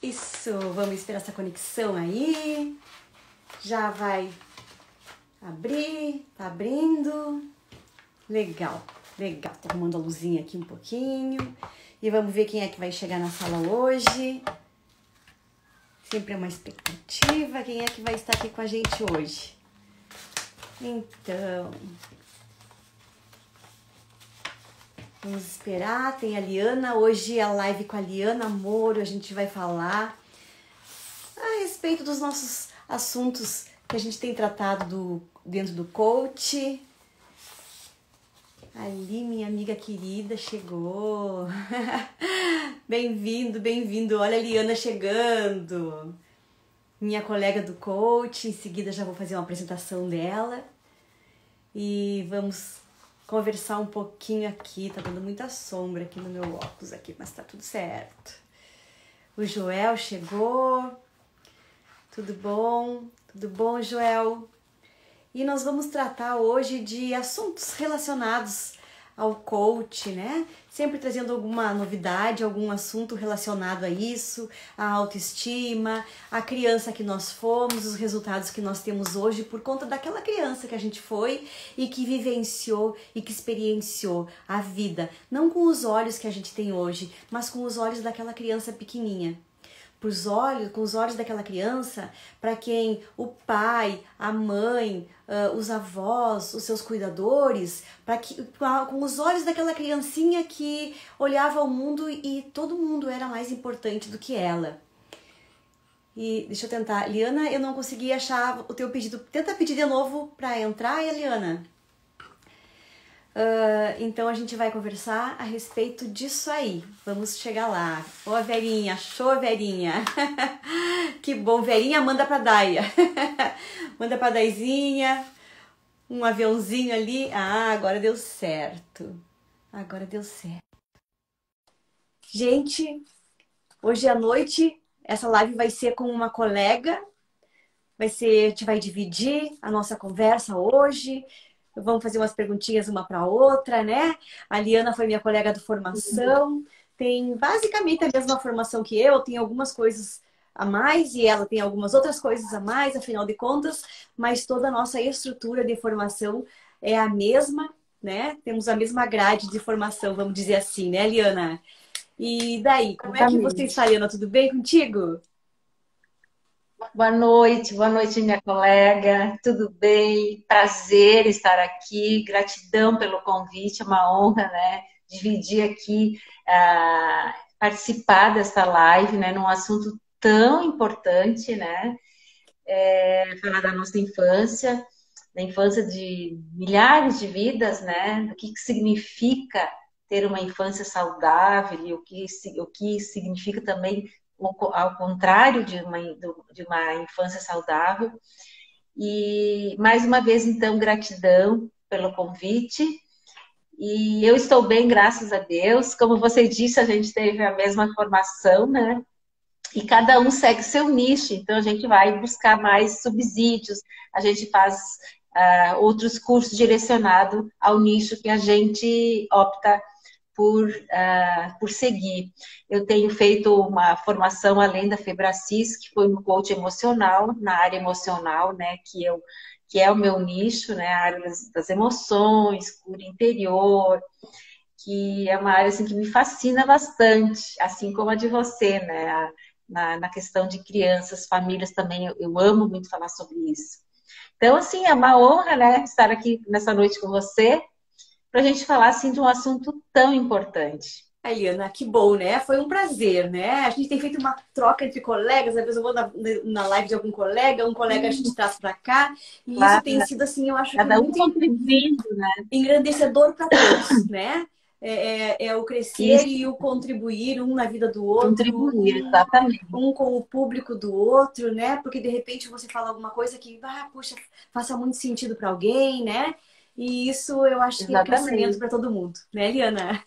Isso, vamos esperar essa conexão aí. Já vai abrir, tá abrindo. Legal, legal. Tô arrumando a luzinha aqui um pouquinho. E vamos ver quem é que vai chegar na sala hoje. Sempre é uma expectativa. Quem é que vai estar aqui com a gente hoje? Então, vamos esperar. Tem a Liana. Hoje é a live com a Liana Moro. A gente vai falar a respeito dos nossos assuntos que a gente tem tratado dentro do coach. Ali, minha amiga querida, chegou. Bem-vindo, bem-vindo. Olha a Liana chegando. Minha colega do coach. Em seguida já vou fazer uma apresentação dela. E vamos conversar um pouquinho aqui. Tá dando muita sombra aqui no meu óculos aqui, mas tá tudo certo. O Joel chegou. Tudo bom? Tudo bom, Joel? E nós vamos tratar hoje de assuntos relacionados ao coach, né? Sempre trazendo alguma novidade, algum assunto relacionado a isso, a autoestima, a criança que nós fomos, os resultados que nós temos hoje por conta daquela criança que a gente foi e que vivenciou e que experienciou a vida, não com os olhos que a gente tem hoje, mas com os olhos daquela criança pequenininha. Com os olhos daquela criança, para quem o pai, a mãe, os avós, os seus cuidadores, com os olhos daquela criancinha que olhava o mundo e todo mundo era mais importante do que ela. E deixa eu tentar. Liana, eu não consegui achar o teu pedido. Tenta pedir de novo para entrar, Liana. Então a gente vai conversar a respeito disso aí. Vamos chegar lá. Ô, Verinha, achou, Verinha? Que bom, Verinha, manda pra Daia. Manda pra Daizinha. Um aviãozinho ali. Ah, agora deu certo. Agora deu certo. Gente, hoje à noite essa live vai ser com uma colega. A gente vai dividir a nossa conversa hoje. Vamos fazer umas perguntinhas uma para outra, né? A Liana foi minha colega de formação, tem basicamente a mesma formação que eu, tem algumas coisas a mais e ela tem algumas outras coisas a mais, afinal de contas, mas toda a nossa estrutura de formação é a mesma, né? Temos a mesma grade de formação, vamos dizer assim, né, Liana? E daí, como é que você está, Liana? Tudo bem contigo? Boa noite, minha colega. Tudo bem? Prazer estar aqui. Gratidão pelo convite, é uma honra, né? Dividir aqui, participar desta live, né? Num assunto tão importante, né? Falar da nossa infância, da infância de milhares de vidas, né? Do que significa ter uma infância saudável e o que significa também ao contrário de uma infância saudável. E mais uma vez, então, gratidão pelo convite. E eu estou bem, graças a Deus. Como você disse, a gente teve a mesma formação, né? E cada um segue seu nicho, então a gente vai buscar mais subsídios, a gente faz outros cursos direcionados ao nicho que a gente opta por seguir. Eu tenho feito uma formação além da Febracis, que foi no coach emocional, na área emocional, né, que é o meu nicho, né, a área das emoções, cura interior, que é uma área assim, que me fascina bastante, assim como a de você, né, na questão de crianças, famílias também, eu amo muito falar sobre isso. Então, assim, é uma honra, né, estar aqui nessa noite com você, para a gente falar, assim, de um assunto tão importante. Eliana, que bom, né? Foi um prazer, né? A gente tem feito uma troca entre colegas, às vezes eu vou na live de algum colega, um colega a gente traz para cá, e isso Claro, tem sido, assim, eu acho que cada um muito contribuindo, né? engrandecedor para todos, né? É o crescer Isso, e o contribuir um na vida do outro, contribuir, exatamente. um com o público do outro, né? Porque de repente você fala alguma coisa que, puxa, faça muito sentido para alguém, né? E isso eu acho que é crescimento Exatamente. para todo mundo, né, Liana?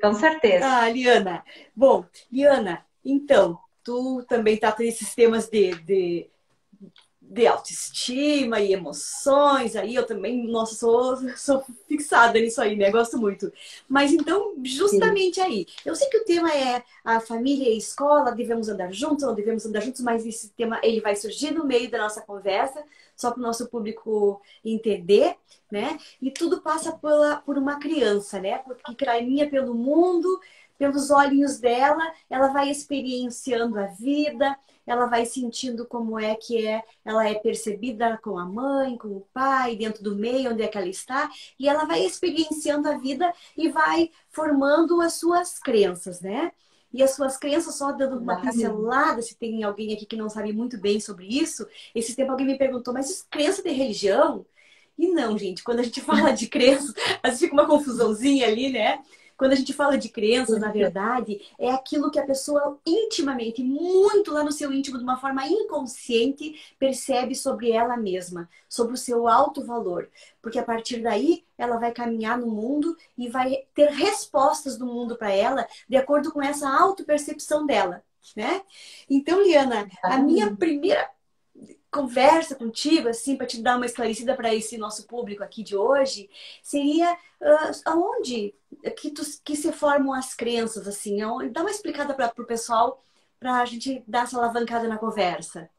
Com certeza. Ah, Liana. Bom, Liana, então, tu também tá nesses temas de autoestima e emoções, aí eu também, nossa, sou fixada nisso aí, né? Gosto muito. Mas então, Sim. justamente aí, eu sei que o tema é a família e a escola, devemos andar juntos, não devemos andar juntos, mas esse tema ele vai surgir no meio da nossa conversa, só para o nosso público entender, né? E tudo passa por uma criança, né? Porque caminha pelo mundo, pelos olhinhos dela, ela vai experienciando a vida, ela vai sentindo como é que ela é percebida com a mãe, com o pai, dentro do meio onde é que ela está, e ela vai experienciando a vida e vai formando as suas crenças, né? E as suas crenças, só dando uma Exatamente. pincelada, se tem alguém aqui que não sabe muito bem sobre isso, esse tempo alguém me perguntou, mas isso crença de religião? E não, gente, quando a gente fala de crenças, às vezes fica uma confusãozinha ali, né? Quando a gente fala de crenças, na verdade, é aquilo que a pessoa intimamente, muito lá no seu íntimo, de uma forma inconsciente, percebe sobre ela mesma, sobre o seu alto valor. Porque a partir daí, ela vai caminhar no mundo e vai ter respostas do mundo para ela, de acordo com essa autopercepção dela, né? Então, Liana, a minha Exatamente. primeira conversa contigo, assim, para te dar uma esclarecida para esse nosso público aqui de hoje, seria aonde que se formam as crenças, assim? Aonde, dá uma explicada para o pessoal, para a gente dar essa alavancada na conversa.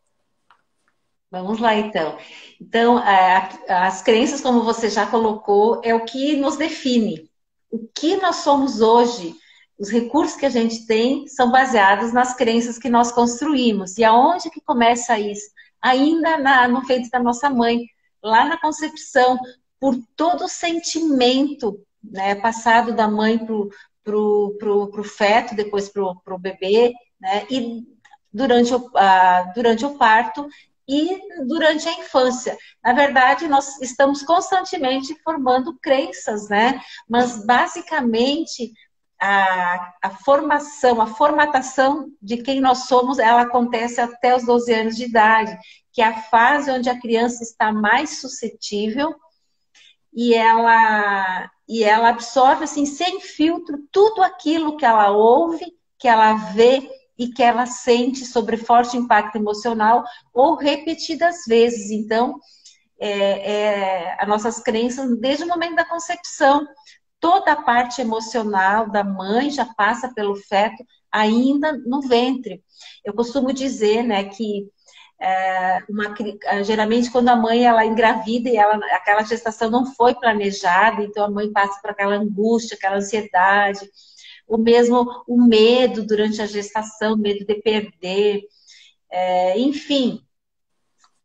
Vamos lá, então. Então, as crenças, como você já colocou, é o que nos define. O que nós somos hoje, os recursos que a gente tem são baseados nas crenças que nós construímos. E aonde que começa isso? Ainda no ventre da nossa mãe, lá na concepção, por todo o sentimento, né, passado da mãe pro feto, depois pro bebê, né, e durante o parto e durante a infância. Na verdade, nós estamos constantemente formando crenças, né? Mas, basicamente, a formação, a formatação de quem nós somos, ela acontece até os 12 anos de idade, que é a fase onde a criança está mais suscetível e ela absorve, assim, sem filtro, tudo aquilo que ela ouve, que ela vê e que ela sente sobre forte impacto emocional ou repetidas vezes. Então, as nossas crenças desde o momento da concepção. Toda a parte emocional da mãe já passa pelo feto ainda no ventre. Eu costumo dizer, né, que geralmente quando a mãe ela engravida e aquela gestação não foi planejada, então a mãe passa por aquela angústia, aquela ansiedade, o mesmo o medo durante a gestação, medo de perder, enfim,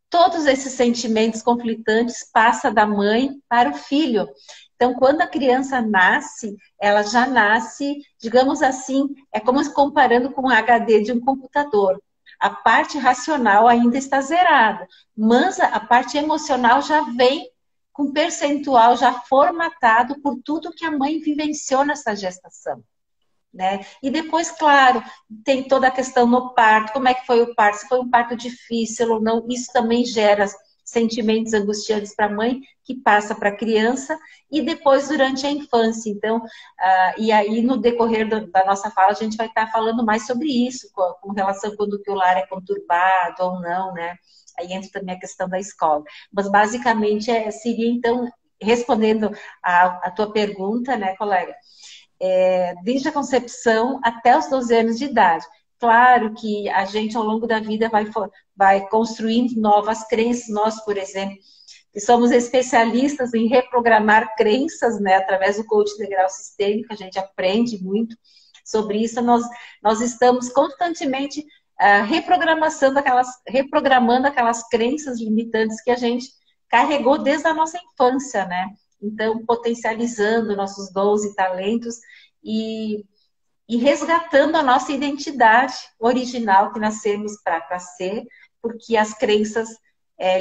todos esses sentimentos conflitantes passam da mãe para o filho. Então, quando a criança nasce, ela já nasce, digamos assim, é como se comparando com o HD de um computador. A parte racional ainda está zerada, mas a parte emocional já vem com percentual já formatado por tudo que a mãe vivenciou nessa gestação. Né? E depois, claro, tem toda a questão no parto, como é que foi o parto, se foi um parto difícil ou não, isso também gera sentimentos angustiantes para a mãe, que passa para a criança, e depois durante a infância. Então, e aí no decorrer da nossa fala, a gente vai estar falando mais sobre isso, com relação quando o lar é conturbado ou não, né? Aí entra também a questão da escola. Mas basicamente seria, então, respondendo a tua pergunta, né, colega? Desde a concepção até os 12 anos de idade. Claro que a gente, ao longo da vida, vai construindo novas crenças. Nós, por exemplo, que somos especialistas em reprogramar crenças, né, através do coaching integral sistêmico, a gente aprende muito sobre isso. Nós estamos constantemente reprogramando aquelas crenças limitantes que a gente carregou desde a nossa infância, né? Então, potencializando nossos dons e talentos e, e resgatando a nossa identidade original que nascemos para ser, porque as crenças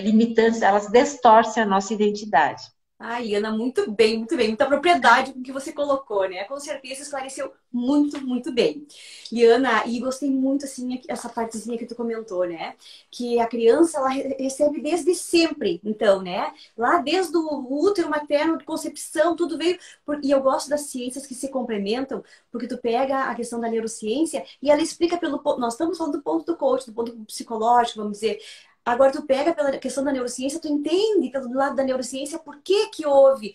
limitantes, elas distorcem a nossa identidade. Ai, Ana, muito bem, muita propriedade com o que você colocou, né? Com certeza esclareceu muito, muito bem. E Ana, e gostei muito assim essa partezinha que tu comentou, né? Que a criança ela recebe desde sempre, então, né? Lá desde o útero materno, de concepção, tudo veio. E eu gosto das ciências que se complementam, porque tu pega a questão da neurociência e ela explica pelo. Nós estamos falando do ponto do coach, do ponto psicológico, vamos dizer. Agora, tu pega pela questão da neurociência, tu entende pelo lado da neurociência por que que houve,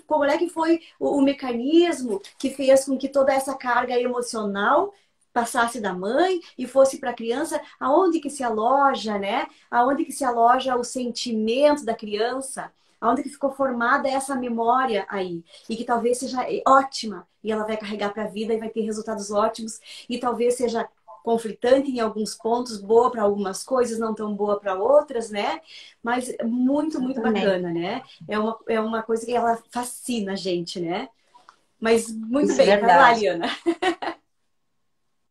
como é que foi o mecanismo que fez com que toda essa carga emocional passasse da mãe e fosse para a criança, aonde que se aloja, né? Aonde que se aloja o sentimento da criança, aonde que ficou formada essa memória aí, e que talvez seja ótima, e ela vai carregar para a vida e vai ter resultados ótimos, e talvez seja conflitante em alguns pontos, boa para algumas coisas, não tão boa para outras, né? Mas muito, muito Exatamente. bacana, né? É uma coisa que ela fascina a gente, né? Mas muito Isso é bem, vai lá, verdade. Liana.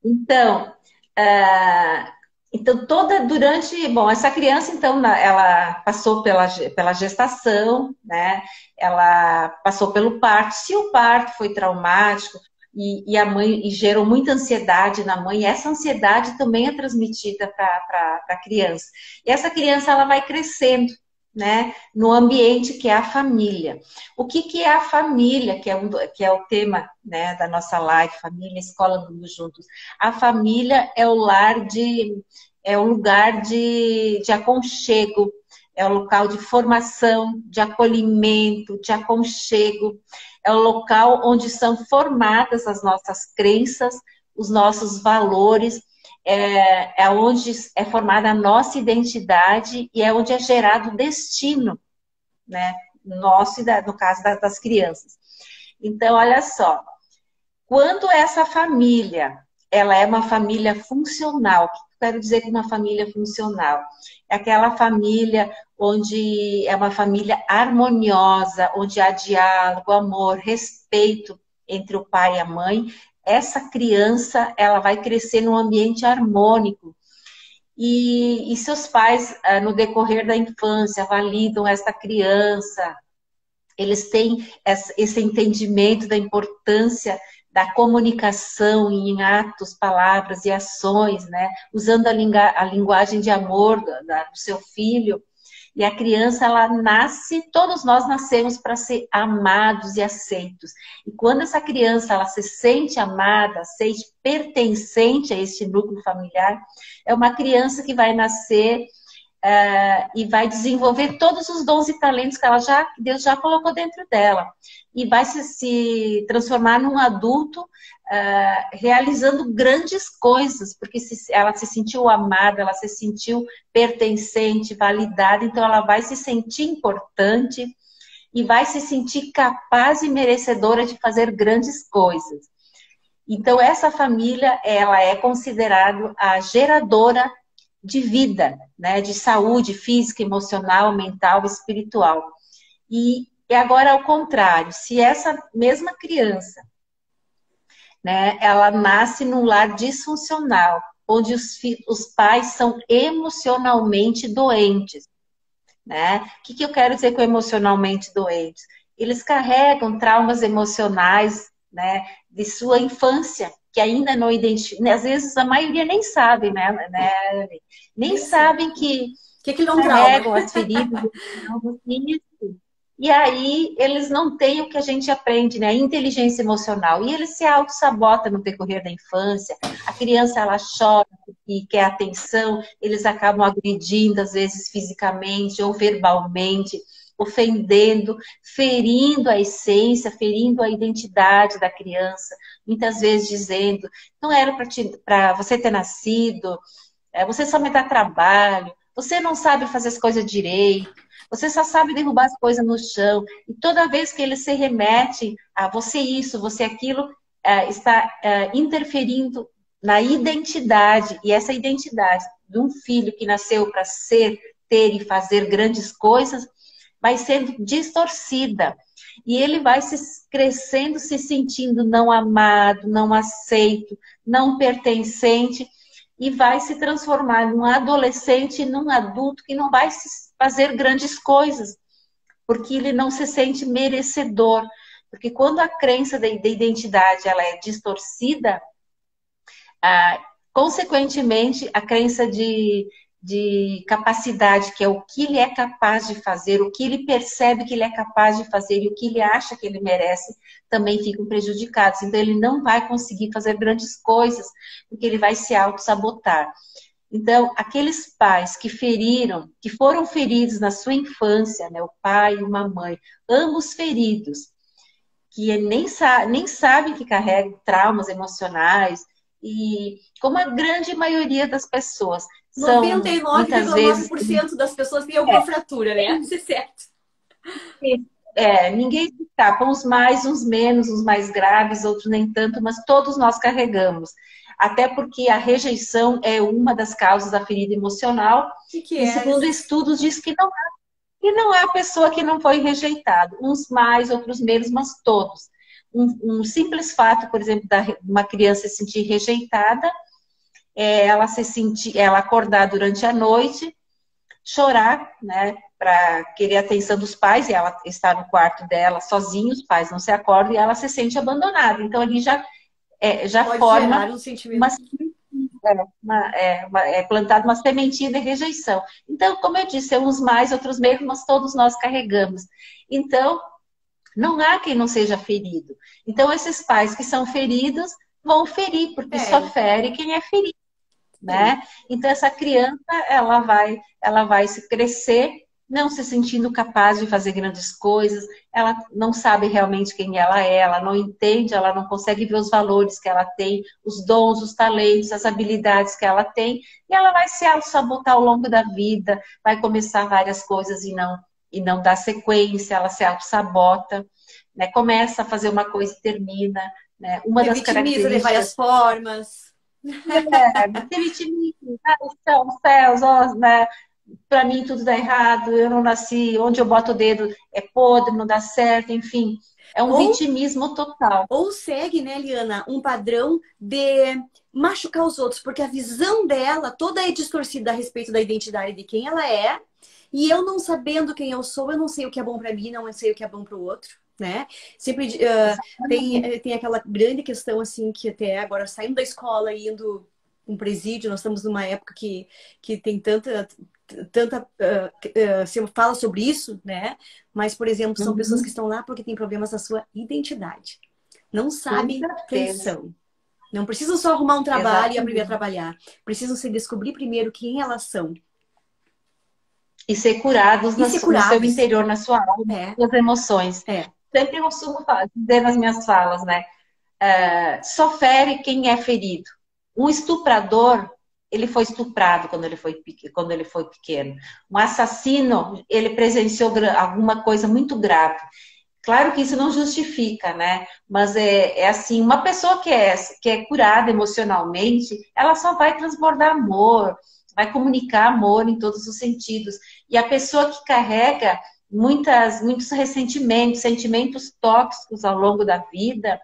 Então, ah, então toda durante, bom, essa criança então ela passou pela gestação, né? Ela passou pelo parto. Se o parto foi traumático e a mãe e gerou muita ansiedade na mãe, essa ansiedade também é transmitida para a criança. E essa criança ela vai crescendo, né? No ambiente que é a família. O que que é a família, que é o tema, né, da nossa live, família, escola do juntos. A família é o lar é o lugar de aconchego, é o local de formação, de acolhimento, de aconchego, é o local onde são formadas as nossas crenças, os nossos valores, é onde é formada a nossa identidade e é onde é gerado o destino, né? Nosso e no caso das crianças. Então, olha só, quando essa família, ela é uma família funcional, o que eu quero dizer com uma família funcional? É aquela família onde é uma família harmoniosa, onde há diálogo, amor, respeito entre o pai e a mãe. Essa criança, ela vai crescer num ambiente harmônico. E seus pais, no decorrer da infância, validam essa criança, eles têm esse entendimento da importância da comunicação em atos, palavras e ações, né? Usando a linguagem de amor do seu filho. E a criança, ela nasce, todos nós nascemos para ser amados e aceitos. E quando essa criança, ela se sente amada, se sente pertencente a este núcleo familiar, é uma criança que vai nascer e vai desenvolver todos os dons e talentos que Deus já colocou dentro dela. E vai se transformar num adulto realizando grandes coisas, porque ela se sentiu amada, ela se sentiu pertencente, validada, então ela vai se sentir importante e vai se sentir capaz e merecedora de fazer grandes coisas. Então, essa família, ela é considerada a geradora de vida, né? De saúde física, emocional, mental, espiritual. E agora, ao contrário, se essa mesma criança, né, ela nasce num lar disfuncional, onde os pais são emocionalmente doentes, né? O que eu quero dizer com emocionalmente doentes? Eles carregam traumas emocionais, né, de sua infância, que ainda não identificam. Às vezes a maioria nem sabe, né? Nem Isso. sabem Que ele é um trauma. carregam as feridas isso. E aí eles não têm o que a gente aprende, né? Inteligência emocional. E eles se auto-sabotam no decorrer da infância. A criança, ela chora e quer atenção. Eles acabam agredindo, às vezes, fisicamente ou verbalmente, ofendendo, ferindo a essência, ferindo a identidade da criança. Muitas vezes dizendo, não era para você ter nascido, você só me dá trabalho, você não sabe fazer as coisas direito, você só sabe derrubar as coisas no chão. E toda vez que ele se remete a você isso, você aquilo, está interferindo na identidade. E essa identidade de um filho que nasceu para ser, ter e fazer grandes coisas, vai sendo distorcida. E ele vai se crescendo, se sentindo não amado, não aceito, não pertencente, e vai se transformar num adolescente, num adulto que não vai fazer grandes coisas, porque ele não se sente merecedor. Porque quando a crença da identidade ela é distorcida, consequentemente, a crença de capacidade, que é o que ele é capaz de fazer, o que ele percebe que ele é capaz de fazer e o que ele acha que ele merece, também ficam prejudicados. Então, ele não vai conseguir fazer grandes coisas, porque ele vai se auto-sabotar. Então, aqueles pais que feriram, que foram feridos na sua infância, né, o pai e uma mãe, ambos feridos, que nem sabem que carregam traumas emocionais, e como a grande maioria das pessoas noventa são e nove muitas vírgula nove vezes. por cento das pessoas têm alguma fratura, né? Isso é certo. Ninguém se escapa, uns mais, uns menos, uns mais graves, outros nem tanto, mas todos nós carregamos. Até porque a rejeição é uma das causas da ferida emocional, O que e é? segundo estudos diz que não é a pessoa que não foi rejeitado, uns mais, outros menos, mas todos. Um simples fato, por exemplo, de uma criança se sentir rejeitada, ela acordar durante a noite, chorar, né, para querer a atenção dos pais, e ela está no quarto dela sozinha, os pais não se acordam, e ela se sente abandonada. Então, ali já Pode gerar forma um sentimento. uma, plantada uma sementinha de rejeição. Então, como eu disse, uns mais, outros menos, mas todos nós carregamos. Então, não há quem não seja ferido. Então, esses pais que são feridos vão ferir, porque só fere quem é ferido. Né? Então essa criança ela vai se crescer não se sentindo capaz de fazer grandes coisas, ela não sabe realmente quem ela não entende, ela não consegue ver os valores que ela tem, os dons, os talentos, as habilidades que ela tem, e ela vai se auto-sabotar ao longo da vida, vai começar várias coisas e não dá sequência, ela se auto-sabota, né? Começa a fazer uma coisa e termina, né? Uma Se das vitimiza de várias características formas. se vitimiza, os céus, ó, né? Para mim tudo dá errado, eu não nasci, onde eu boto o dedo é podre, não dá certo, enfim. É um Ou, vitimismo total. ou segue, né, Liana, um padrão de machucar os outros, porque a visão dela toda é distorcida a respeito da identidade de quem ela é, e eu não sabendo quem eu sou, eu não sei o que é bom para mim, não sei o que é bom para o outro, né? Sempre tem aquela grande questão assim que até agora saindo da escola e indo um presídio, nós estamos numa época que tem tanta se fala sobre isso, né? Mas, por exemplo, são pessoas que Uhum, estão lá porque têm problemas na sua identidade. Não com sabem quem certeza, são. Não precisam só arrumar um trabalho e aprender a exatamente. trabalhar. Precisam se descobrir primeiro quem elas são. E ser curados E ser no seu curados. interior, na sua alma, É, nas suas emoções. é. Sempre eu costumo dizer nas minhas falas, né? Só fere quem é ferido. Um estuprador, ele foi estuprado quando ele foi pequeno. Um assassino, ele presenciou alguma coisa muito grave. Claro que isso não justifica, né? Mas é assim, uma pessoa que é curada emocionalmente, ela só vai transbordar amor, vai comunicar amor em todos os sentidos. E a pessoa que carrega muitos ressentimentos, sentimentos tóxicos ao longo da vida,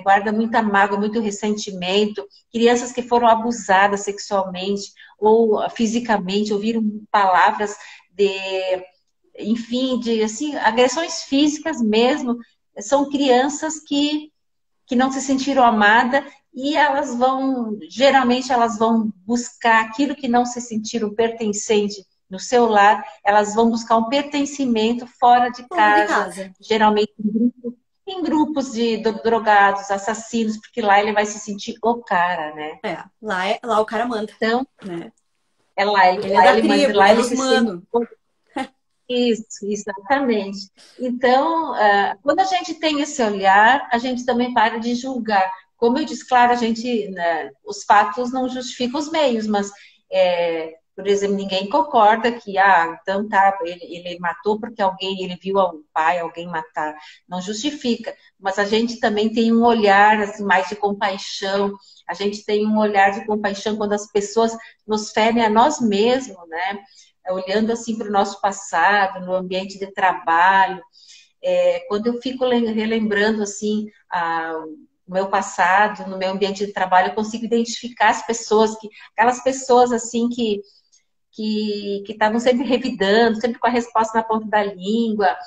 guarda muita mágoa, muito ressentimento, crianças que foram abusadas sexualmente ou fisicamente, ouviram palavras de, enfim, de assim, agressões físicas mesmo, são crianças que não se sentiram amadas e geralmente elas vão buscar aquilo que não se sentiram pertencente no seu lar, elas vão buscar um pertencimento fora de Fora de casa, casa. geralmente em grupos de drogados, assassinos, porque lá ele vai se sentir o cara, né? É, lá o cara manda, Então, né? lá Ele é da ele manda, tribo, lá é ele os se sente mano. isso, exatamente. Então, quando a gente tem esse olhar, a gente também para de julgar. Como eu disse, claro, a gente, né, os fatos não justificam os meios, mas, por exemplo, ninguém concorda que, então tá, ele matou porque ele viu o pai, alguém matar. Não justifica. Mas a gente também tem um olhar assim, mais de compaixão. A gente tem um olhar de compaixão quando as pessoas nos ferem a nós mesmos, né? Olhando assim para o nosso passado, no ambiente de trabalho, quando eu fico relembrando assim o meu passado, no meu ambiente de trabalho, eu consigo identificar as pessoas aquelas pessoas assim que estavam sempre revidando, sempre com a resposta na ponta da língua.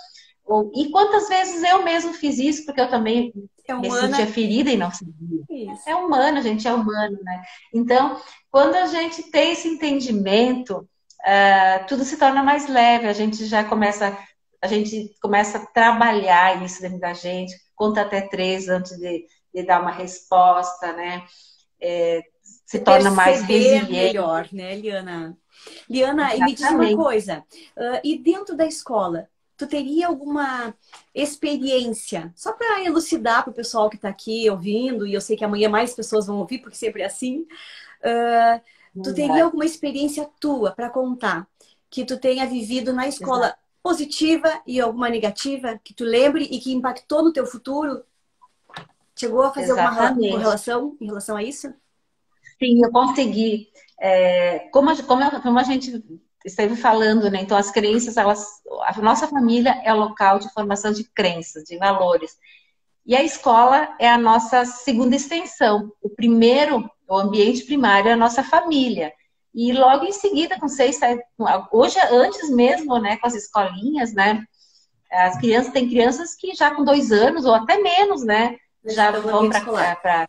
E quantas vezes eu mesmo fiz isso, porque eu também É me sentia humana. ferida e não sabia. Isso. É humano, a gente é humano, né? Então, quando a gente tem esse entendimento, tudo se torna mais leve, a gente começa a trabalhar isso dentro da gente, conta até três antes de dar uma resposta, né? se torna mais perceber resiliente. melhor, né, Liana? Liana, e me diz uma Exatamente. coisa, e dentro da escola, tu teria alguma experiência, só para elucidar para o pessoal que está aqui ouvindo, e eu sei que amanhã mais pessoas vão ouvir, porque sempre é assim, ah, tu teria Verdade. alguma experiência tua para contar, que tu tenha vivido na Exato. escola positiva e alguma negativa, que tu lembre e que impactou no teu futuro? Chegou a fazer alguma Exatamente. correlação em relação a isso? Sim, eu consegui. Como a gente esteve falando, né? Então, as crenças, a nossa família é o local de formação de crenças, de valores. E a escola é a nossa segunda extensão. O ambiente primário é a nossa família. E logo em seguida, com 6, 7, hoje, antes mesmo, né, com as escolinhas, né? As crianças, tem crianças que já com 2 anos, ou até menos, né? Já Já estão no vão ambiente para escolar.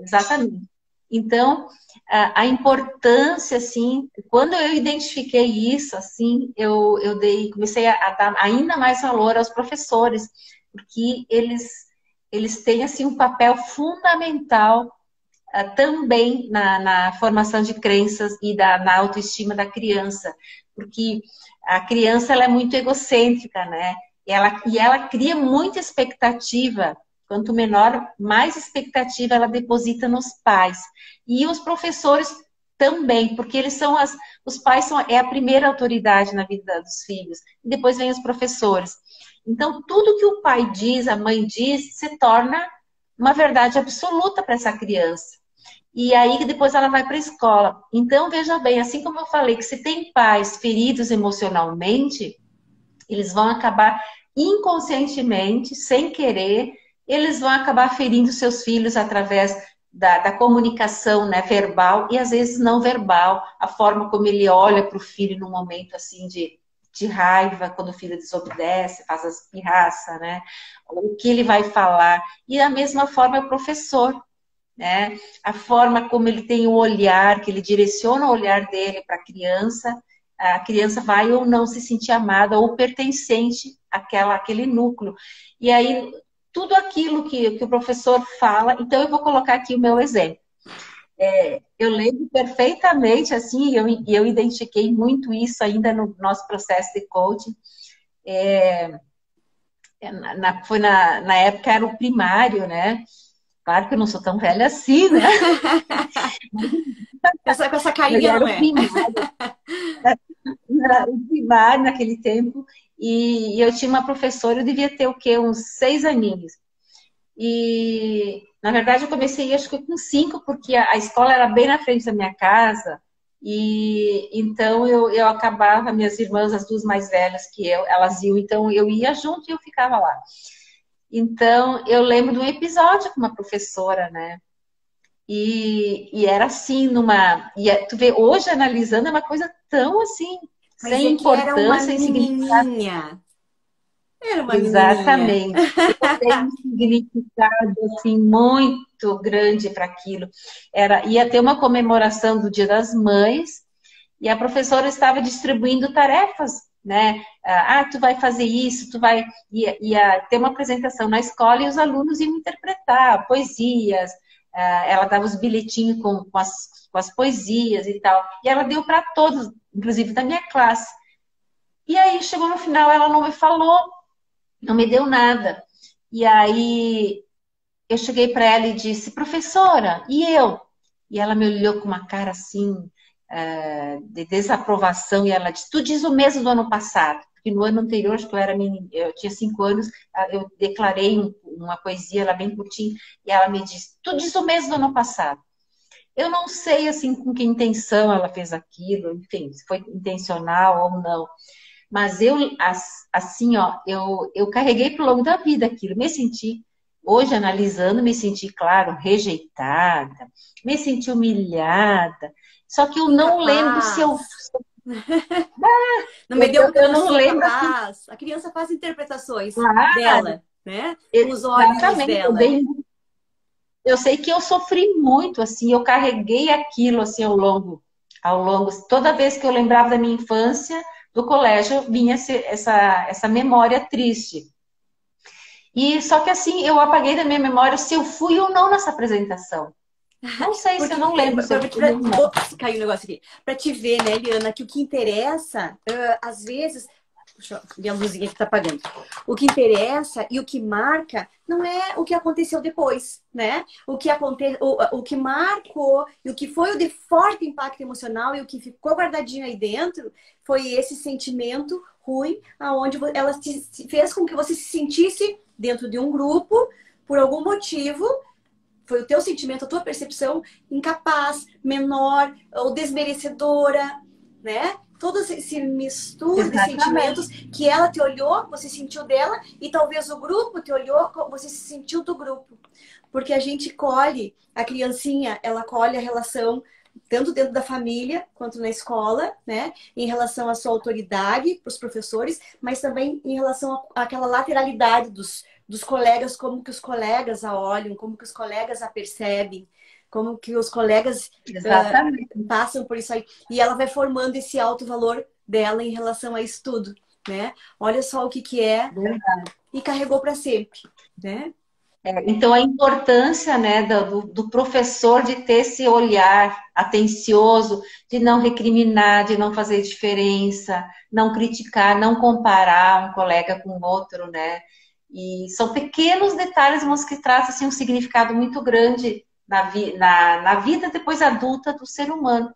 exatamente. Então, a importância, assim, quando eu identifiquei isso, assim, comecei a dar ainda mais valor aos professores, porque eles têm, assim, um papel fundamental também na formação de crenças e na autoestima da criança, porque a criança ela é muito egocêntrica, né? E ela cria muita expectativa. Quanto menor, mais expectativa ela deposita nos pais. E os professores também, porque os pais é a primeira autoridade na vida dos filhos, e depois vem os professores. Então, tudo que o pai diz, a mãe diz, se torna uma verdade absoluta para essa criança. E aí depois ela vai para a escola. Então, veja bem, assim como eu falei, que se tem pais feridos emocionalmente, eles vão acabar inconscientemente, sem querer, eles vão acabar ferindo seus filhos através da comunicação, né, verbal e às vezes não verbal, a forma como ele olha para o filho num momento assim de raiva, quando o filho desobedece, faz as pirraças, né? O que ele vai falar. E da mesma forma o professor, né? A forma como ele tem o olhar, que ele direciona o olhar dele para a criança vai ou não se sentir amada ou pertencente àquele núcleo. E aí, tudo aquilo que o professor fala, então eu vou colocar aqui o meu exemplo. Eu lembro perfeitamente, assim, e eu identifiquei muito isso ainda no nosso processo de coaching. Foi na época era o primário, né? Claro que eu não sou tão velha assim, né? Com essa Mas carinha era não o é. primário, o primário naquele tempo, e eu tinha uma professora, eu devia ter o quê? Uns 6 aninhos. E, na verdade, eu comecei, acho que com 5, porque a escola era bem na frente da minha casa, e então eu acabava, minhas irmãs, as duas mais velhas que eu, elas iam, então eu ia junto e eu ficava lá. Então, eu lembro de um episódio com uma professora, né? E era assim, tu vê, hoje analisando, é uma coisa tão assim, Mas sem é que era uma importância, sem significado. menininha. Era uma menininha. Exatamente. Eu tenho um significado assim, muito grande para aquilo. Ia ter uma comemoração do Dia das Mães, e a professora estava distribuindo tarefas, né? Tu vai fazer isso, ia ter uma apresentação na escola e os alunos iam interpretar poesias, ela dava os bilhetinhos com as poesias e tal. E ela deu para todos, inclusive da minha classe. E aí chegou no final, ela não me falou, não me deu nada. E aí eu cheguei para ela e disse, professora, e eu? E ela me olhou com uma cara assim, de desaprovação, e ela disse, tu diz o mesmo do ano passado. Porque no ano anterior, acho que eu tinha 5 anos, eu declarei uma poesia, ela bem curtinha, e ela me disse, tu diz o mesmo do ano passado. Eu não sei, assim, com que intenção ela fez aquilo, enfim, se foi intencional ou não. Mas assim, ó, eu carreguei pro longo da vida aquilo. Hoje analisando, me senti, claro, rejeitada, me senti humilhada. Só que eu não lembro se eu. Incapaz. Não me deu porque eu Eu não não sou lembro assim, capaz. A criança faz interpretações claro, dela, né? Com os olhos exatamente. dela. Eu sei que eu sofri muito, assim, eu carreguei aquilo assim ao longo. Toda vez que eu lembrava da minha infância, do colégio, vinha essa memória triste. E só que assim, eu apaguei da minha memória se eu fui ou não nessa apresentação. Não sei se Porque, eu não lembro se eu fui ou não. ops, caiu o negócio aqui. Pra te ver, né, Eliana, que o que interessa, às vezes. Deixa eu ver a luzinha que tá apagando. O que interessa e o que marca não é o que aconteceu depois, né? O que marcou e o que foi o de forte impacto emocional e o que ficou guardadinho aí dentro foi esse sentimento ruim, aonde ela fez com que você se sentisse dentro de um grupo por algum motivo foi o teu sentimento, a tua percepção incapaz, menor ou desmerecedora, né? Todo esse mistura de sentimentos Exatamente. que ela te olhou, você sentiu dela, e talvez o grupo te olhou, você se sentiu do grupo. Porque a gente colhe, a criancinha, ela colhe a relação tanto dentro da família quanto na escola, né? Em relação à sua autoridade para os professores, mas também em relação àquela lateralidade dos colegas, como que os colegas a olham, como que os colegas a percebem, como que os colegas Exatamente. passam por isso aí. E ela vai formando esse alto valor dela em relação a isso tudo, né? Olha só o que que é e carregou para sempre, né? Então, a importância, né, do professor de ter esse olhar atencioso, de não recriminar, de não fazer diferença, não criticar, não comparar um colega com outro, né? E são pequenos detalhes, mas que trazem assim, um significado muito grande na vida depois adulta do ser humano.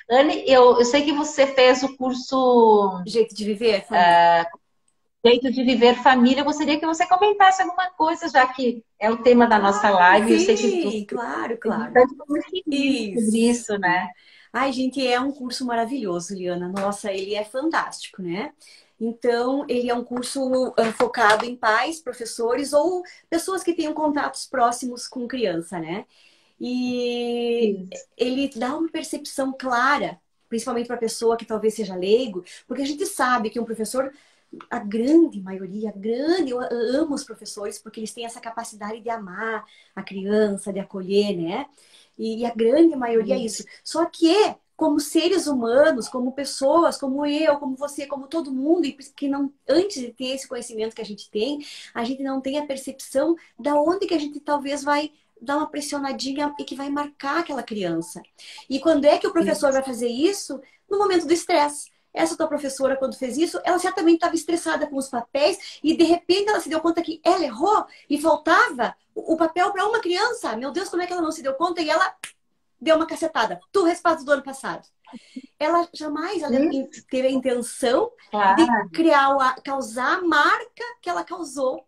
Anne, eu sei que você fez o curso Jeito de viver, família. Jeito de Viver Família. Eu gostaria que você comentasse alguma coisa, já que é o tema da nossa Claro, live. Eu sei que tu sim, claro, tem claro. bastante conhecimento sobre Isso. isso, né? Ai, gente, é um curso maravilhoso, Liana. Nossa, ele é fantástico, né? Então, ele é um curso focado em pais, professores ou pessoas que tenham contatos próximos com criança, né? E Isso. ele dá uma percepção clara, principalmente para a pessoa que talvez seja leigo, porque a gente sabe que um professor, a grande maioria, eu amo os professores porque eles têm essa capacidade de amar a criança, de acolher, né? E a grande maioria é isso. Só que, como seres humanos, como pessoas, como eu, como você, como todo mundo, e que não, antes de ter esse conhecimento que a gente não tem a percepção da onde que a gente talvez vai dar uma pressionadinha e que vai marcar aquela criança. E quando é que o professor vai fazer isso? No momento do estresse. Essa tua professora, quando fez isso, ela certamente estava estressada com os papéis e de repente ela se deu conta que ela errou e faltava o papel para uma criança. Meu Deus, como é que ela não se deu conta? E ela deu uma cacetada. Tu resultado do ano passado. Ela jamais ela Isso, teve a intenção de claro, causar a marca que ela causou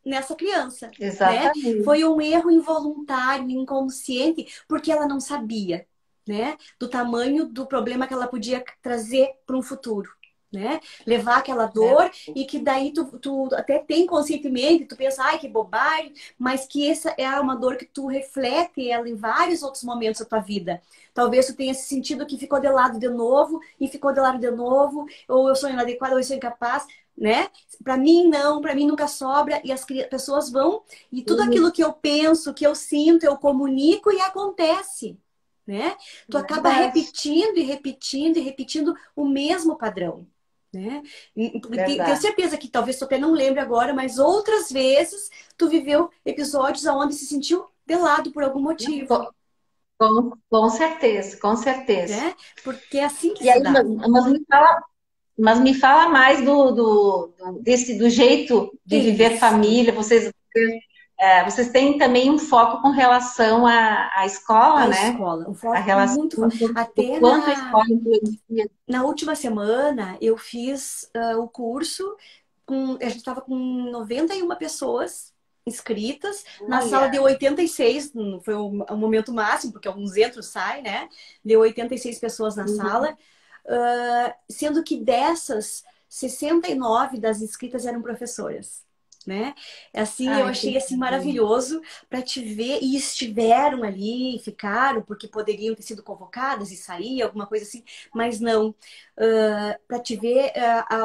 nessa criança, né? exatamente. Foi um erro involuntário, inconsciente, porque ela não sabia, né? Do tamanho do problema que ela podia trazer para um futuro. Né? Levar aquela Né? dor e que daí tu até tem conscientemente, tu pensa, ai, que bobagem, mas que essa é uma dor que tu reflete ela em vários outros momentos da tua vida. Talvez tu tenha sentido que ficou de lado de novo e ficou de lado de novo, ou eu sou inadequada, ou eu sou incapaz, né? Para mim não, para mim nunca sobra e as pessoas vão e tudo aquilo que eu penso, que eu sinto, eu comunico e acontece, né? Tu acaba Verdade, repetindo e repetindo e repetindo o mesmo padrão, né? Tenho verdade. certeza que talvez tu até não lembre agora, mas outras vezes tu viveu episódios onde se sentiu de lado por algum motivo, Com certeza, com certeza. né? Porque é assim que E se aí, dá. mas me fala mais do jeito de viver Isso. família. Vocês têm também um foco com relação à escola, A né? escola, um A foco relação muito forte. do Até quanto a escola influencia. na última semana eu fiz o curso a gente estava com 91 pessoas inscritas na sala de Olha, 86, foi o momento máximo, porque alguns entram e saem, né? Deu 86 pessoas na sala, sendo que dessas, 69 das inscritas eram professoras. Né? Assim, eu ai, que achei assim bom. maravilhoso para te ver e estiveram ali, ficaram porque poderiam ter sido convocadas e sair, alguma coisa assim, mas não. Para te ver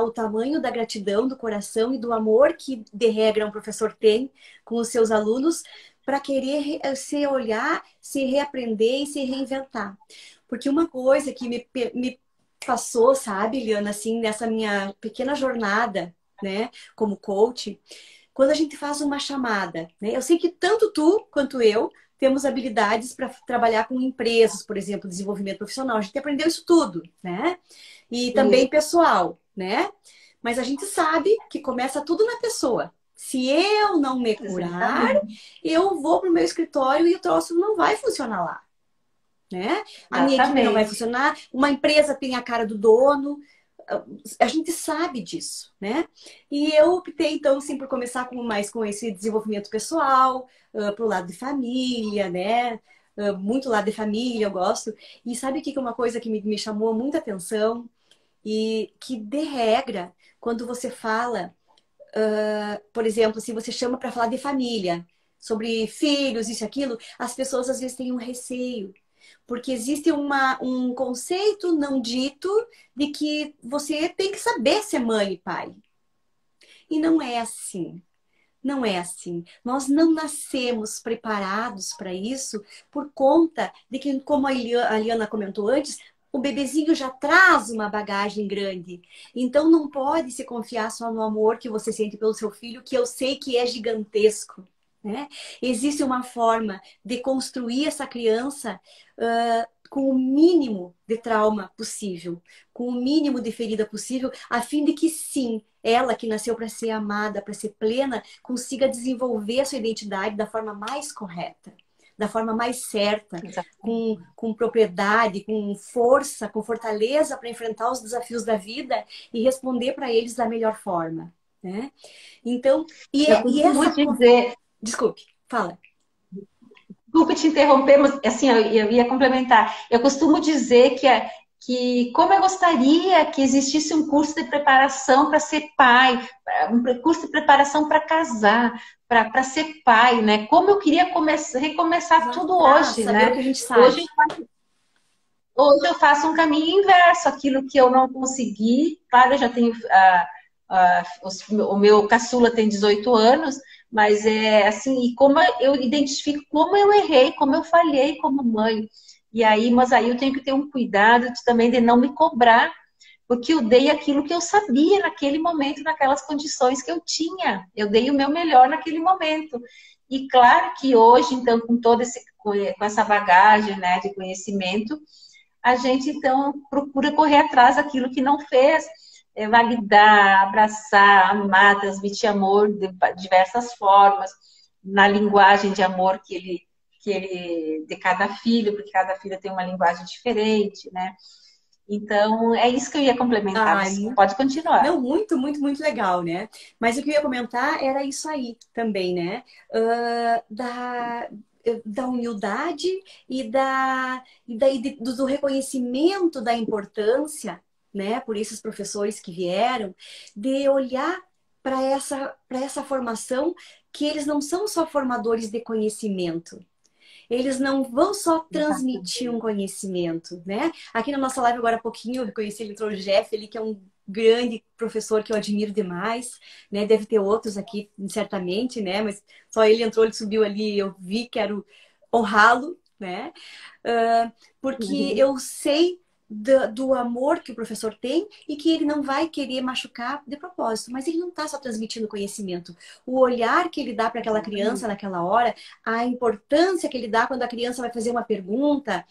o tamanho da gratidão, do coração e do amor que, de regra, um professor tem com os seus alunos para querer se olhar, se reaprender e se reinventar. Porque uma coisa que me passou, sabe, Liana, assim, nessa minha pequena jornada, né, como coach, quando a gente faz uma chamada, né? Eu sei que tanto tu quanto eu temos habilidades para trabalhar com empresas, por exemplo, desenvolvimento profissional. A gente aprendeu isso tudo, né? E também Isso. pessoal, né? Mas a gente sabe que começa tudo na pessoa. Se eu não me curar, Exatamente. eu vou para o meu escritório e o troço não vai funcionar lá, né? A minha equipe não vai Exatamente. funcionar, uma empresa tem a cara do dono, a gente sabe disso, né? E eu optei, então, sim, por começar mais com esse desenvolvimento pessoal, pro lado de família, né? Muito lado de família, eu gosto. E sabe o que é uma coisa que me chamou muita atenção? E que, de regra, quando você fala, por exemplo, se você chama para falar de família, sobre filhos, isso e aquilo, as pessoas às vezes têm um receio. Porque existe um conceito não dito de que você tem que saber ser mãe e pai. E não é assim. Não é assim. Nós não nascemos preparados para isso por conta de que, como a Liana comentou antes, o bebezinho já traz uma bagagem grande. Então não pode se confiar só no amor que você sente pelo seu filho, que eu sei que é gigantesco. Né? Existe uma forma de construir essa criança com o mínimo de trauma possível, com o mínimo de ferida possível, a fim de que sim, ela que nasceu para ser amada, para ser plena, consiga desenvolver a sua identidade da forma mais correta, da forma mais certa, Exatamente. com propriedade, com força, com fortaleza para enfrentar os desafios da vida e responder para eles da melhor forma. Né? Então, Eu e costumo essa. dizer, Desculpe, fala. desculpe te interromper, mas assim, eu ia complementar. Eu costumo dizer que como eu gostaria que existisse um curso de preparação para ser pai, um curso de preparação para casar, para ser pai, né? Como eu queria recomeçar tudo Lá, hoje, saber o que né? a gente sabe. Hoje, hoje eu faço um caminho inverso, aquilo que eu não consegui. Claro, eu já tenho o meu caçula tem 18 anos, mas é assim, e como eu identifico como eu errei, como eu falhei como mãe. E aí, mas aí eu tenho que ter um cuidado também de não me cobrar, porque eu dei aquilo que eu sabia naquele momento, naquelas condições que eu tinha. Eu dei o meu melhor naquele momento. E claro que hoje, então, com essa bagagem, né, de conhecimento, a gente então procura correr atrás daquilo que não fez, validar, abraçar, amar, transmitir amor de diversas formas, na linguagem de amor de cada filho, porque cada filho tem uma linguagem diferente, né? Então, é isso que eu ia complementar. Ai, Você pode continuar. não, muito, muito, muito legal, né? Mas o que eu ia comentar era isso aí também, né? Da humildade do reconhecimento da importância, né? Por esses professores que vieram, de olhar para essa formação, que eles não são só formadores de conhecimento. Eles não vão só transmitir um Exatamente. conhecimento, né? Aqui na nossa live agora há pouquinho eu reconheci ele, entrou o Jeff, ele que é um grande professor que eu admiro demais, né? Deve ter outros aqui, certamente, né? Mas só ele entrou, ele subiu ali, eu vi, quero honrá-lo, né? Porque Uhum. eu sei do amor que o professor tem e que ele não vai querer machucar de propósito, mas ele não está só transmitindo conhecimento. O olhar que ele dá para aquela criança Exatamente. naquela hora, a importância que ele dá quando a criança vai fazer uma pergunta,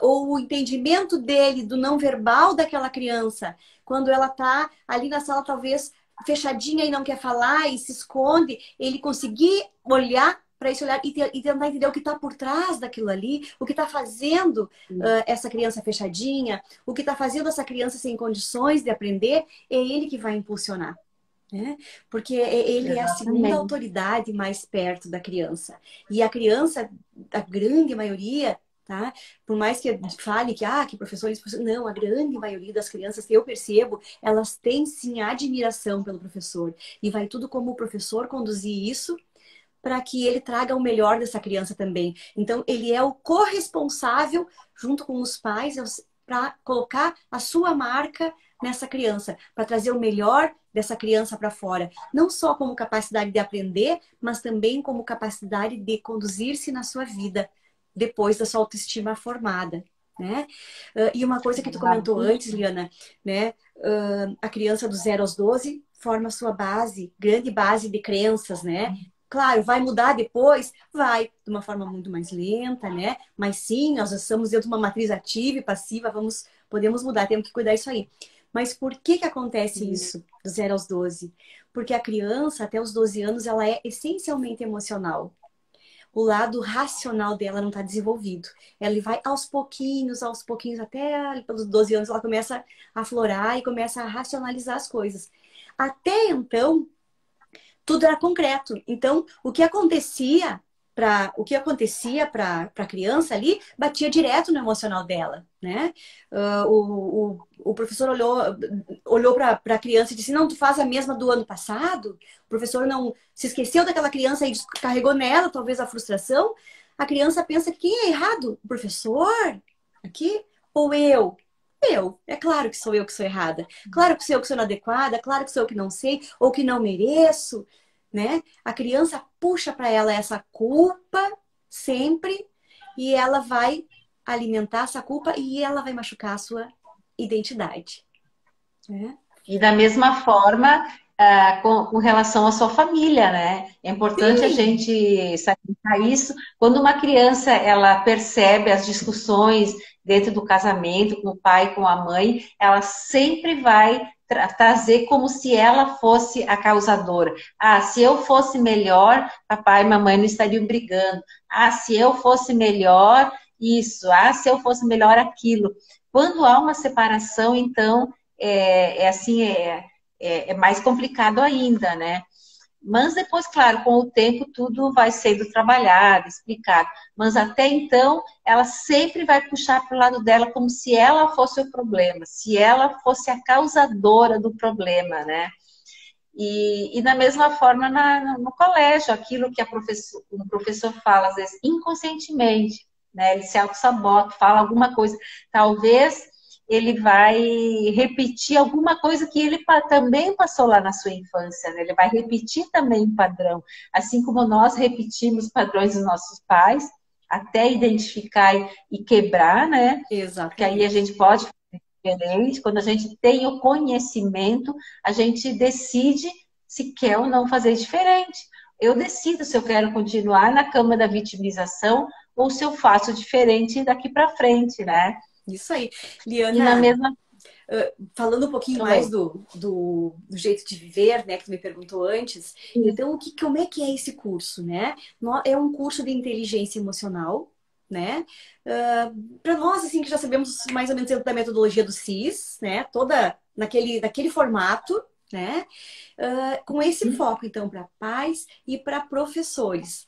ou o entendimento dele do não verbal daquela criança, quando ela está ali na sala, talvez fechadinha e não quer falar e se esconde, ele conseguir olhar para esse olhar e tentar entender o que está por trás daquilo ali, o que está fazendo essa criança fechadinha, o que está fazendo essa criança sem condições de aprender, é ele que vai impulsionar. Né? Porque ele é a segunda Exatamente. autoridade mais perto da criança. E a criança, a grande maioria, tá? Por mais que fale que professores, não, a grande maioria das crianças que eu percebo, elas têm sim admiração pelo professor. E vai tudo como o professor conduzir isso para que ele traga o melhor dessa criança também. Então, ele é o corresponsável, junto com os pais, para colocar a sua marca nessa criança, para trazer o melhor dessa criança para fora. Não só como capacidade de aprender, mas também como capacidade de conduzir-se na sua vida, depois da sua autoestima formada. Né? E uma coisa que tu comentou antes, Exatamente. Liana, né? A criança do 0 aos 12 forma a sua base, grande base de crenças, né? Claro, vai mudar depois? Vai, de uma forma muito mais lenta, né? Mas sim, nós estamos dentro de uma matriz ativa e passiva, podemos mudar, temos que cuidar disso aí. Mas por que que acontece isso do 0 aos 12? Porque a criança, até os 12 anos, ela é essencialmente emocional. O lado racional dela não está desenvolvido. Ela vai aos pouquinhos, até ali pelos 12 anos ela começa a aflorar e começa a racionalizar as coisas. Até então, tudo era concreto. Então, o que acontecia para a criança ali batia direto no emocional dela, né? O professor olhou para a criança e disse: não, tu faz a mesma do ano passado. O professor não se esqueceu daquela criança e carregou nela talvez a frustração. A criança pensa que quem é errado? O professor aqui ou eu? Eu. É claro que sou eu que sou errada. Claro que sou eu que sou inadequada. Claro que sou eu que não sei ou que não mereço, né? A criança puxa para ela essa culpa sempre e ela vai alimentar essa culpa e ela vai machucar a sua identidade, né? E da mesma forma, com relação à sua família, né? É importante a Sim, gente salientar isso. Quando uma criança ela percebe as discussões dentro do casamento, com o pai, com a mãe, ela sempre vai trazer como se ela fosse a causadora. Ah, se eu fosse melhor, papai e mamãe não estariam brigando. Ah, se eu fosse melhor, isso. Ah, se eu fosse melhor, aquilo. Quando há uma separação, então assim, é mais complicado ainda, né? Mas depois, claro, com o tempo tudo vai sendo trabalhado, explicado. Mas até então, ela sempre vai puxar para o lado dela como se ela fosse o problema, se ela fosse a causadora do problema, né? E da mesma forma no colégio, aquilo que o professor fala, às vezes, inconscientemente, né? Ele se auto-sabota, fala alguma coisa. Talvez ele vai repetir alguma coisa que ele também passou lá na sua infância, né? Ele vai repetir também um padrão. Assim como nós repetimos padrões dos nossos pais, até identificar e quebrar, né? Porque aí a exatamente. gente pode diferente, quando a gente tem o conhecimento, a gente decide se quer ou não fazer diferente. Eu decido se eu quero continuar na cama da vitimização ou se eu faço diferente daqui para frente, né? Isso aí. E na Liana, mesma. falando um pouquinho mais Oi. do jeito de viver, né, que tu me perguntou antes, então como é que é esse curso, né? É um curso de inteligência emocional, né? Para nós, assim, que já sabemos mais ou menos da metodologia do CIS, né? Toda naquele formato, né? Com esse foco, então, para pais e para professores.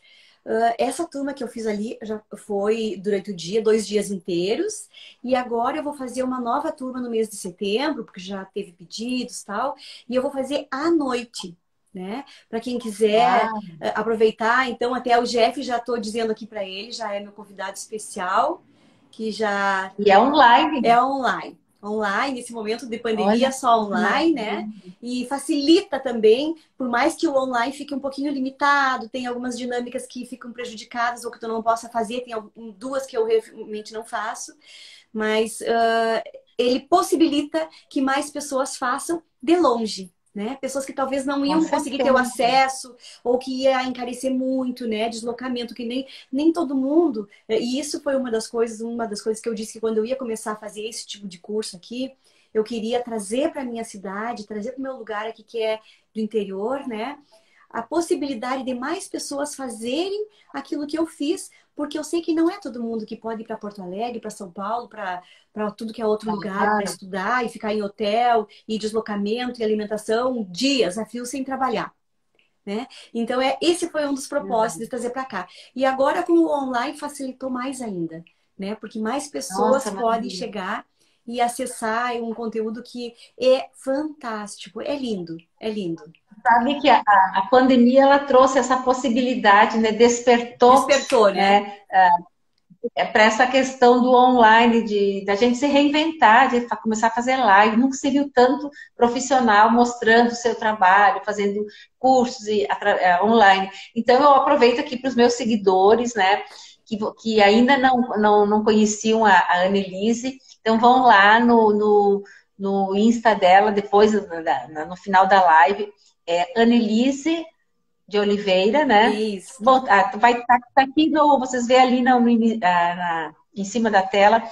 Essa turma que eu fiz ali já foi durante o dia, 2 dias inteiros. E agora eu vou fazer uma nova turma no mês de setembro, porque já teve pedidos e tal. E eu vou fazer à noite, né? Para quem quiser Ah, aproveitar. Então, até o Jeff já estou dizendo aqui para ele, já é meu convidado especial, que já e é online. é online. Online, nesse momento de Olha pandemia, só que online, né? maravilha. E facilita também, por mais que o online fique um pouquinho limitado, tem algumas dinâmicas que ficam prejudicadas ou que tu não possa fazer, tem duas que eu realmente não faço, mas ele possibilita que mais pessoas façam de longe. Né? Pessoas que talvez não Com iam conseguir ter o certeza. acesso ou que ia encarecer muito, né? Deslocamento, que nem todo mundo. E isso foi uma das coisas que eu disse que quando eu ia começar a fazer esse tipo de curso aqui, eu queria trazer para minha cidade, trazer para o meu lugar aqui que é do interior, né? A possibilidade de mais pessoas fazerem aquilo que eu fiz, porque eu sei que não é todo mundo que pode ir para Porto Alegre, para São Paulo, para tudo que é outro lugar para Claro. estudar e ficar em hotel e deslocamento e alimentação dias a fio sem trabalhar. Né? Então, esse foi um dos propósitos de trazer para cá. E agora, com o online, facilitou mais ainda, né? Porque mais pessoas Nossa, podem maravilha. chegar e acessar um conteúdo que é fantástico, é lindo, é lindo. Sabe que a pandemia ela trouxe essa possibilidade, né? Despertou, Despertou, né? né? Para essa questão do online, da gente se reinventar, de começar a fazer live. Nunca se viu tanto profissional mostrando o seu trabalho, fazendo cursos online. Então, eu aproveito aqui para os meus seguidores, né, que ainda não conheciam a Annelise. Então, vão lá no Insta dela, depois, no final da live, Annelise de Oliveira, né? Isso. Bom, vai estar aqui, vocês vê ali em cima da tela.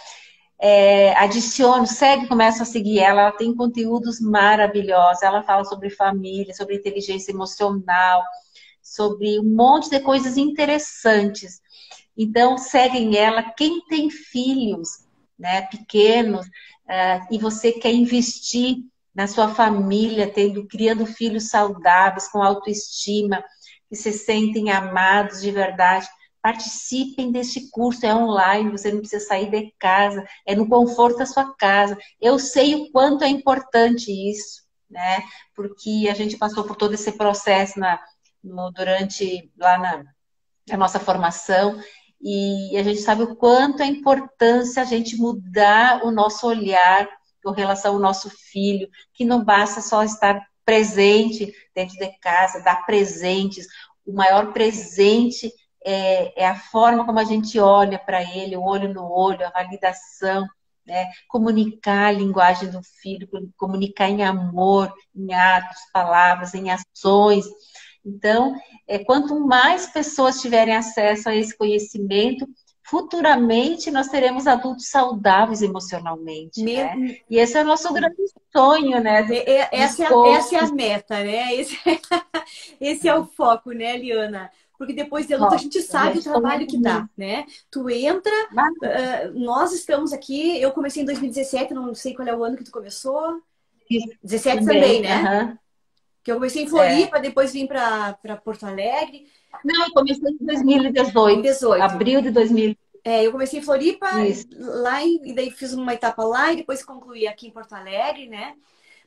Adicione, segue, começa a seguir ela. Ela tem conteúdos maravilhosos. Ela fala sobre família, sobre inteligência emocional, sobre um monte de coisas interessantes. Então, seguem ela. Quem tem filhos, né, pequenos, e você quer investir na sua família, criando filhos saudáveis, com autoestima, que se sentem amados de verdade, participem deste curso, é online, você não precisa sair de casa, é no conforto da sua casa. Eu sei o quanto é importante isso, né? Porque a gente passou por todo esse processo durante lá na nossa formação, e a gente sabe o quanto é importante a gente mudar o nosso olhar com relação ao nosso filho, que não basta só estar presente dentro de casa, dar presentes. O maior presente é a forma como a gente olha para ele, o olho no olho, a validação, né? Comunicar a linguagem do filho, comunicar em amor, em atos, palavras, em ações. Então, quanto mais pessoas tiverem acesso a esse conhecimento, futuramente nós teremos adultos saudáveis emocionalmente, né? E esse é o nosso grande sonho, né? Essa é a meta, né? Esse é o foco, né, Liana? Porque depois de adulto a gente sabe o trabalho que dá, né? Tu entra, nós estamos aqui, eu comecei em 2017, não sei qual é o ano que tu começou. 17 também, né? Que eu comecei em Floripa, depois vim para Porto Alegre. Não, eu comecei em 2018. Abril de 2018. Eu comecei em Floripa, lá, e daí fiz uma etapa lá e depois concluí aqui em Porto Alegre, né?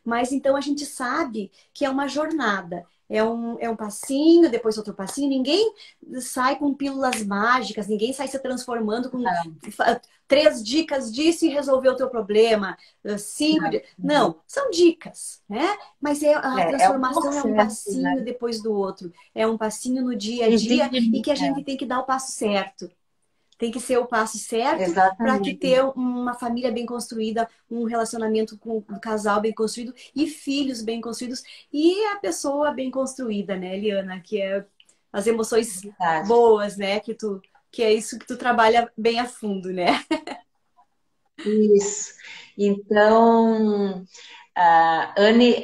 Mas então a gente sabe que é uma jornada. É um passinho, depois outro passinho. Ninguém sai com pílulas mágicas, ninguém sai se transformando com 3 dicas disso e resolveu o teu problema. 5 Não, são dicas, né? Mas a transformação é um passinho, né, depois do outro. É um passinho no dia a dia e que a gente tem que dar o passo certo. Tem que ser o passo certo para que ter uma família bem construída, um relacionamento com um casal bem construído e filhos bem construídos e a pessoa bem construída, né, Eliana? Que é as emoções boas, né? Que é isso que tu trabalha bem a fundo, né? Isso. Então, Anne,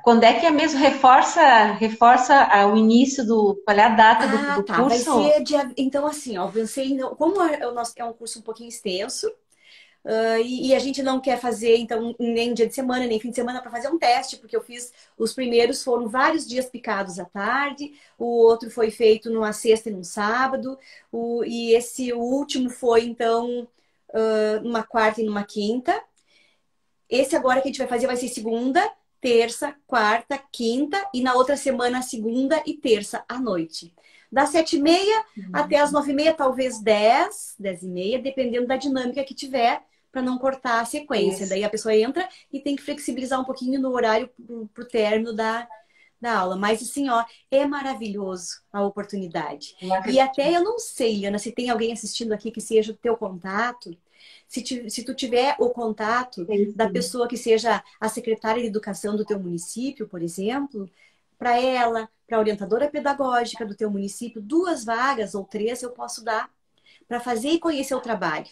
quando é que é mesmo? Reforça o início qual é a data do curso? Vai ser então, assim, ó, como é um curso um pouquinho extenso, e a gente não quer fazer, então, nem dia de semana, nem fim de semana para fazer um teste, porque eu fiz, os primeiros foram vários dias picados à tarde, o outro foi feito numa sexta e num sábado, e o último foi, então, numa quarta e numa quinta. Esse agora que a gente vai fazer vai ser segunda, terça, quarta, quinta e na outra semana, segunda e terça à noite. Das 7h30 até as 9h30, talvez 10h30, dependendo da dinâmica que tiver, para não cortar a sequência. Isso. Daí a pessoa entra e tem que flexibilizar um pouquinho no horário para o término da aula. Mas assim, ó, é maravilhoso a oportunidade. E até eu não sei, Ana, se tem alguém assistindo aqui que seja o teu contato. Se tu tiver o contato da pessoa que seja a secretária de educação do teu município, por exemplo, para ela, para a orientadora pedagógica do teu município, 2 vagas ou 3 eu posso dar para fazer e conhecer o trabalho.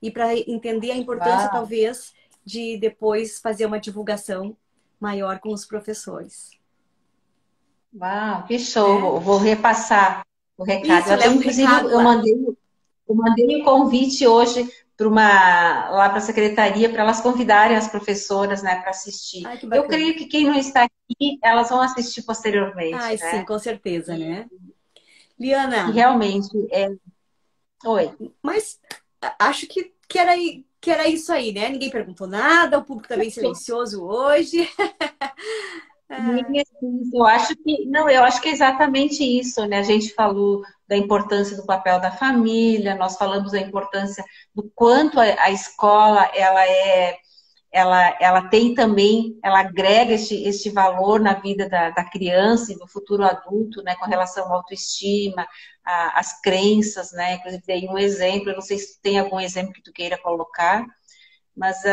E para entender a importância, talvez, de depois fazer uma divulgação maior com os professores. Uau, que show! Vou repassar o recado. Isso, Inclusive, eu mandei um convite hoje lá para a secretaria para elas convidarem as professoras, né, para assistir. Eu creio que quem não está aqui, elas vão assistir posteriormente. Né? Sim, com certeza, né? Liana. E realmente Oi. Mas acho que era isso aí, né? Ninguém perguntou nada, o público está bem silencioso hoje. Eu acho que é exatamente isso, né? A gente falou da importância do papel da família, nós falamos da importância do quanto a escola ela tem também, ela agrega este valor na vida da criança e do futuro adulto, né? Com relação à autoestima, às crenças, né? Inclusive, dei um exemplo, eu não sei se tem algum exemplo que tu queira colocar, mas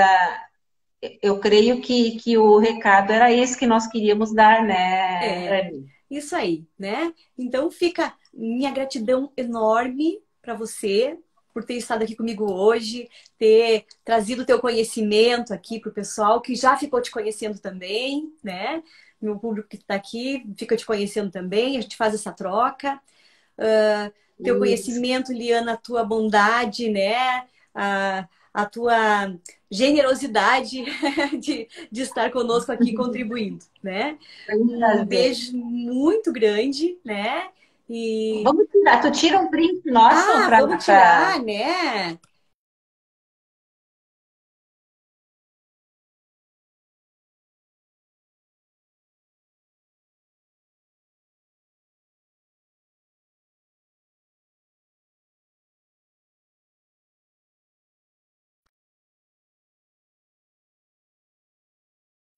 eu creio que o recado era esse que nós queríamos dar, né, Anne? Isso aí, né? Então fica minha gratidão enorme para você por ter estado aqui comigo hoje, ter trazido o teu conhecimento aqui para o pessoal que já ficou te conhecendo também, né? Meu público que está aqui fica te conhecendo também, a gente faz essa troca. Teu Isso. conhecimento, Liana, a tua bondade, né? A tua generosidade de estar conosco aqui contribuindo, né? Foi um Um prazer. beijo muito grande, né? E Vamos tirar, tu tira um print nosso para. vamos tirar, né?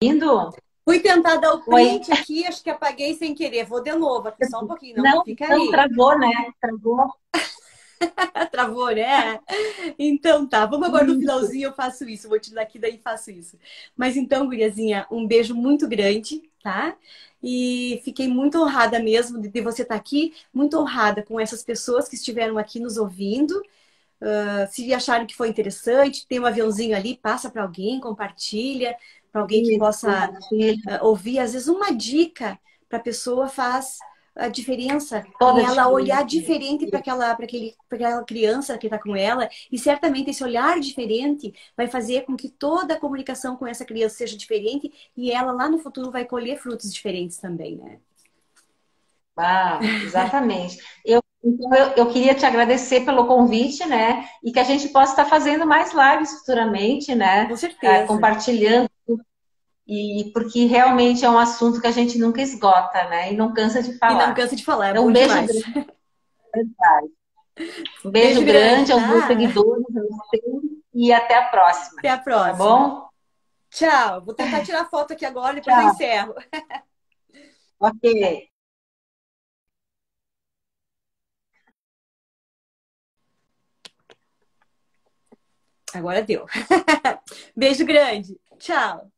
Indo? Fui tentar dar o Oi. print aqui, acho que apaguei sem querer. Vou de novo aqui, só um pouquinho, não Não, fica não aí. travou, né? Travou. Travou, né? Então tá, vamos agora no Isso. finalzinho eu faço isso, vou te dar aqui daí faço isso. Mas então, guriazinha, um beijo muito grande, tá? E fiquei muito honrada mesmo de você estar aqui, muito honrada com essas pessoas que estiveram aqui nos ouvindo. Se acharam que foi interessante, tem um aviãozinho ali, passa para alguém, compartilha, para alguém que Isso, possa compartilha. ouvir. Às vezes, uma dica para a pessoa faz a diferença Toda em a ela olhar diferença. diferente para aquela criança que está com ela. E certamente esse olhar diferente vai fazer com que toda a comunicação com essa criança seja diferente e ela lá no futuro vai colher frutos diferentes também, né? Ah, exatamente. Então, eu queria te agradecer pelo convite, né? E que a gente possa estar fazendo mais lives futuramente, né? Com certeza. Compartilhando, e porque realmente é um assunto que a gente nunca esgota, né? E não cansa de E não falar. cansa de falar, é Então, bom demais. um beijo Beijo grande, grande aos meus tá? seguidores, aos teus, e até a próxima. Até a Tá próxima. bom? Tchau. Vou tentar tirar foto aqui agora, depois eu Tchau. encerro. Ok. Agora deu. Beijo grande. Tchau.